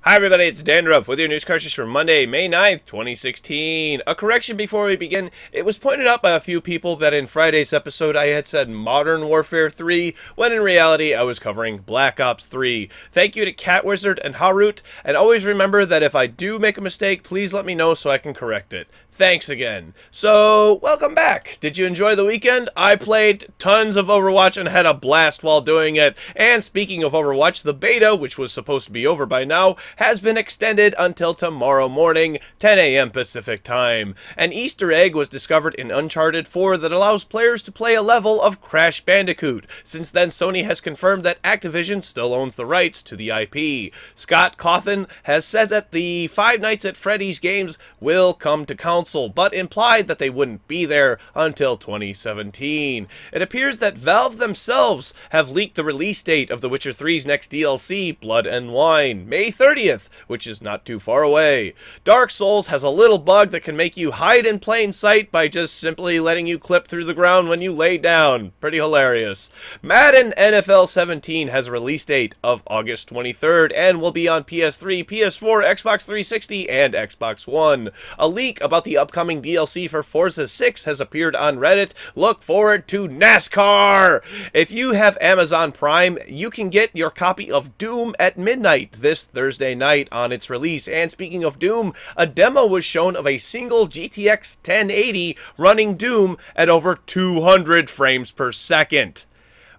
Hi everybody, it's Dandruff with your news cartridge for Monday, May 9th, 2016. A correction before we begin. It was pointed out by a few people that in Friday's episode I had said Modern Warfare 3, when in reality I was covering Black Ops 3. Thank you to Catwizard and Harut, and always remember that if I do make a mistake, please let me know so I can correct it. Thanks again. So, welcome back. Did you enjoy the weekend? I played tons of Overwatch and had a blast while doing it. And speaking of Overwatch, the beta, which was supposed to be over by now, has been extended until tomorrow morning, 10 a.m. Pacific time. An Easter egg was discovered in Uncharted 4 that allows players to play a level of Crash Bandicoot. Since then, Sony has confirmed that Activision still owns the rights to the IP. Scott Cawthon has said that the Five Nights at Freddy's games will come to console, but implied that they wouldn't be there until 2017. It appears that Valve themselves have leaked the release date of The Witcher 3's next DLC, Blood and Wine, May 30th, which is not too far away. Dark Souls has a little bug that can make you hide in plain sight by just simply letting you clip through the ground when you lay down. Pretty hilarious. Madden NFL 17 has a release date of August 23rd and will be on PS3, PS4, Xbox 360, and Xbox One. A leak about the upcoming DLC for Forza 6 has appeared on Reddit. Look forward to NASCAR! If you have Amazon Prime, you can get your copy of Doom at midnight this Thursday night on its release. And speaking of Doom, a demo was shown of a single GTX 1080 running Doom at over 200 frames per second.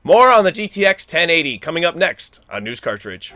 More on the GTX 1080 coming up next on News Cartridge.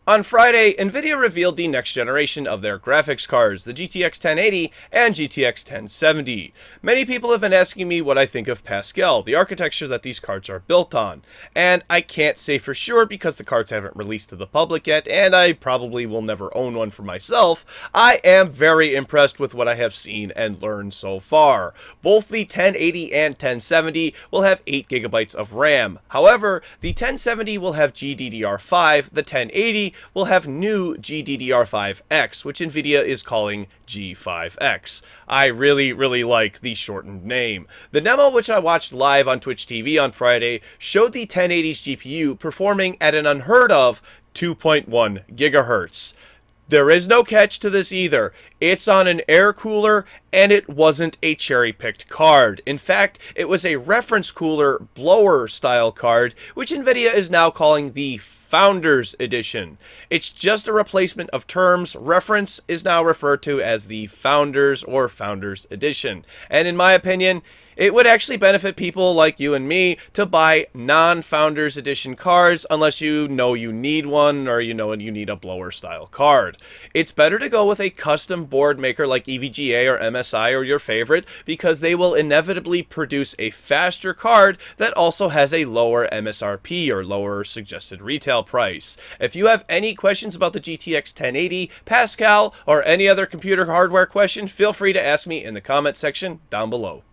On Friday, NVIDIA revealed the next generation of their graphics cards, the GTX 1080 and GTX 1070. Many people have been asking me what I think of Pascal, the architecture that these cards are built on, and I can't say for sure because the cards haven't released to the public yet, and I probably will never own one for myself. I am very impressed with what I have seen and learned so far. Both the 1080 and 1070 will have 8 GB of RAM. However, the 1070 will have GDDR5, the 1080 will have new GDDR5X, which NVIDIA is calling G5X. I really like the shortened name. The demo, which I watched live on Twitch TV on Friday, showed the 1080's GPU performing at an unheard of 2.1 gigahertz. There is no catch to this either. It's on an air cooler, and it wasn't a cherry-picked card. In fact, it was a reference cooler blower-style card, which NVIDIA is now calling the Founders Edition. It's just a replacement of terms. Reference is now referred to as the Founders or Founders Edition. And in my opinion, it would actually benefit people like you and me to buy non-Founders Edition cards unless you know you need one or you know you need a blower-style card. It's better to go with a custom board maker like EVGA or MSI or your favorite because they will inevitably produce a faster card that also has a lower MSRP or lower suggested retail price. If you have any questions about the GTX 1080, Pascal, or any other computer hardware question, feel free to ask me in the comment section down below.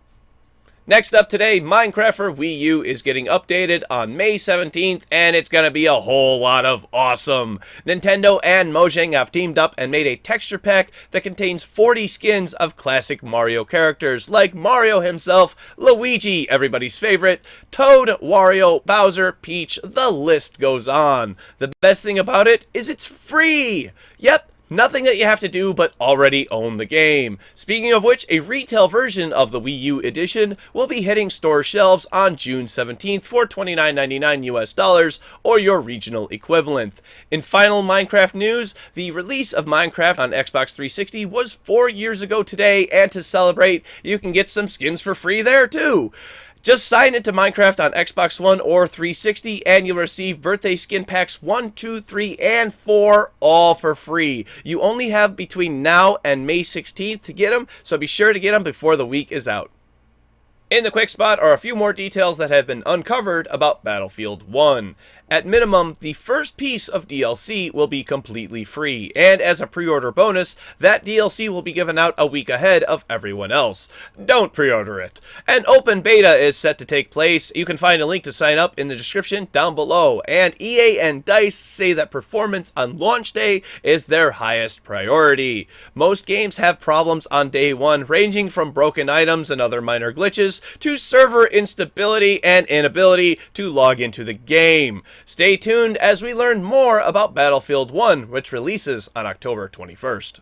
Next up today, Minecraft for Wii U is getting updated on May 17th, and it's going to be a whole lot of awesome. Nintendo and Mojang have teamed up and made a texture pack that contains 40 skins of classic Mario characters like Mario himself, Luigi, everybody's favorite, Toad, Wario, Bowser, Peach, the list goes on. The best thing about it is it's free! Yep. Nothing that you have to do but already own the game. Speaking of which, a retail version of the Wii U edition will be hitting store shelves on June 17th for $29.99 US or your regional equivalent. In final Minecraft news, the release of Minecraft on Xbox 360 was 4 years ago today, and to celebrate, you can get some skins for free there too. Just sign into Minecraft on Xbox One or 360 and you'll receive birthday skin packs 1, 2, 3, and 4 all for free. You only have between now and May 16th to get them, so be sure to get them before the week is out. In the quick spot are a few more details that have been uncovered about Battlefield 1. At minimum, the first piece of DLC will be completely free, and as a pre-order bonus, that DLC will be given out a week ahead of everyone else. Don't pre-order it. An open beta is set to take place. You can find a link to sign up in the description down below, and EA and DICE say that performance on launch day is their highest priority. Most games have problems on day one, ranging from broken items and other minor glitches servers to server instability and inability to log into the game. Stay tuned as we learn more about Battlefield 1, which releases on October 21st.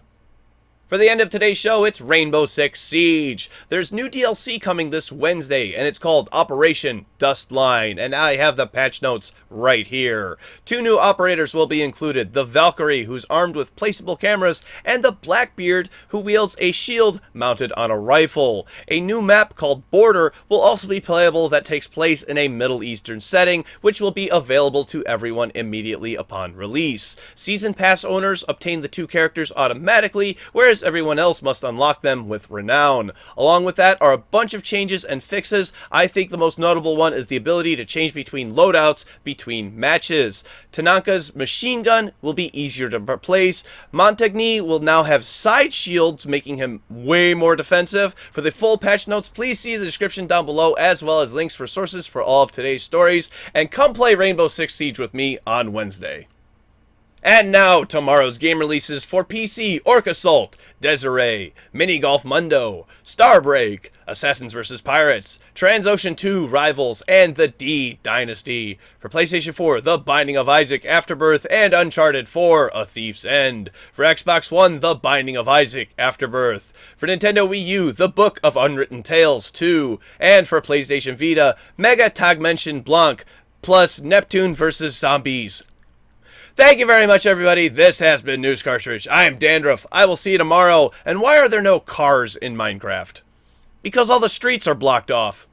For the end of today's show, it's Rainbow Six Siege. There's new DLC coming this Wednesday, and it's called Operation Dustline, and I have the patch notes right here. 2 new operators will be included, the Valkyrie, who's armed with placeable cameras, and the Blackbeard, who wields a shield mounted on a rifle. A new map called Border will also be playable that takes place in a Middle Eastern setting, which will be available to everyone immediately upon release. Season Pass owners obtain the 2 characters automatically, whereas everyone else must unlock them with Renown. Along with that are a bunch of changes and fixes. I think the most notable one is the ability to change between loadouts between matches. Tanaka's machine gun will be easier to replace. Montagny will now have side shields, making him way more defensive. For the full patch notes, please see the description down below, as well as links for sources for all of today's stories, and come play Rainbow Six Siege with me on Wednesday. And now, tomorrow's game releases for PC: Orc Assault, Desiree, Mini Golf Mundo, Starbreak, Assassins vs. Pirates, Transocean 2 Rivals, and the D Dynasty. For PlayStation 4, The Binding of Isaac Afterbirth, and Uncharted 4, A Thief's End. For Xbox One, The Binding of Isaac Afterbirth. For Nintendo Wii U, The Book of Unwritten Tales 2. And for PlayStation Vita, Mega Tagmention Blanc, plus Neptune vs. Zombies. Thank you very much, everybody. This has been News Cartridge. I am Dandruff. I will see you tomorrow. And why are there no cars in Minecraft? Because all the streets are blocked off.